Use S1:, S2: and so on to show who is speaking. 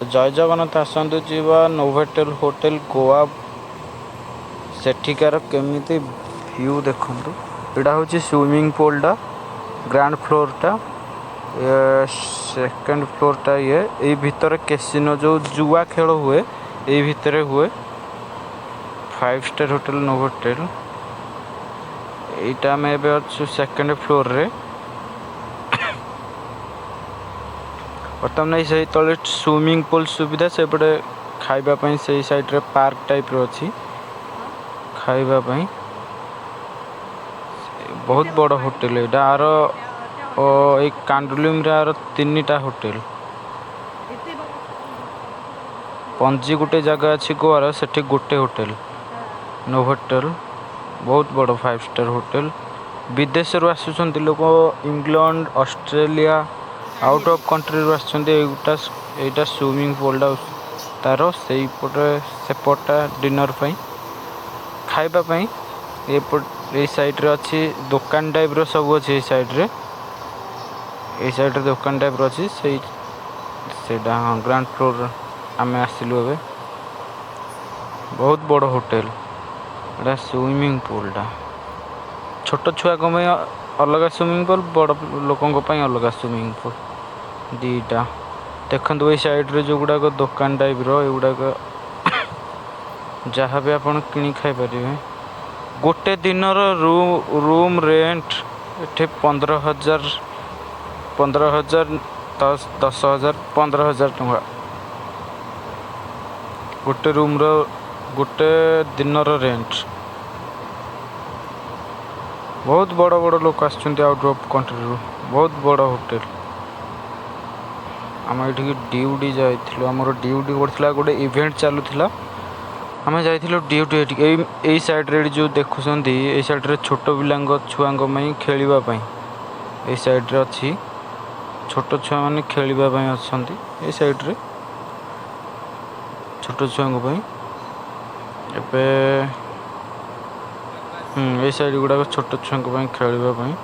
S1: जय जगन्नाथ आसतु जीवा नोवेटेल होटेल गोवा सेठिकार केमिति व्यू देखु। यहाँ हूँ स्विमिंग पूलटा ग्राउंड फ्लोरटा सेकेंड फ्लोरटा ये भितर कैसिनो जो जुआ खेल हुए ये भितर हुए 5 स्टार होटेल नोवोटेल। यहाँ आम ए सेकेंड फ्लोर रे बर्तमान से तले स्विमिंग पूल सुविधा सेपटे खाइबापी से साइड रे पार्क टाइप रो अच्छी खाइबापी बहुत बड़ होटेल यहाँ आर एक कांडुलिम आर 3टा होटेल पंजी गोटे जगह अच्छी गोवार से गोटे होटेल नोवोटेल बहुत बड़ 5 स्टार होटेल। विदेश आसुँच लोक England Australia out of country आसटा स्विमिंग पूलटा तार से सेपटा डिनर खाइबापी ये साइड रे अच्छी दुकान टाइप रो सब अच्छे ये साइड रे दुकान टाइप रो अच्छी से ग्राउंड फ्लोर आम आसिलु ए बहुत बड़ होटेल एटा स्विमिंग पूलटा छोट छुआ अलग स्विमिंग पूल बड़ लोकों अलग स्विमिंग पूल दीटा देखते ये साइड रे जो गुड़ाक दुकान टाइप रो एगुड़ाक जहाँ भी आप कि खाईपर गोटे दिन रूम रेंट ये 15,000 10,000 15,000 टଙ୍କା गोटे रूम रो गोटे दिन रेंट। बहुत बड़ बड़ लोक आउट ऑफ कंट्री रो बहुत बड़ होटेल। आम ये ड्यूटी जाइलु आमर ड्यूटी पड़ता गोटे इवेंट चलुला आम जाइलु ड्यूटी ये साइड रे जो देखुं ये साइड रे छोट पिला छुआ खेलवाई ये साइड रे अच्छी छोट छुआ मैंने खेलवाई अच्छा ये साइड रे छोट छुआ ये साइड गुड़ाक छोट छुआ खेलवाई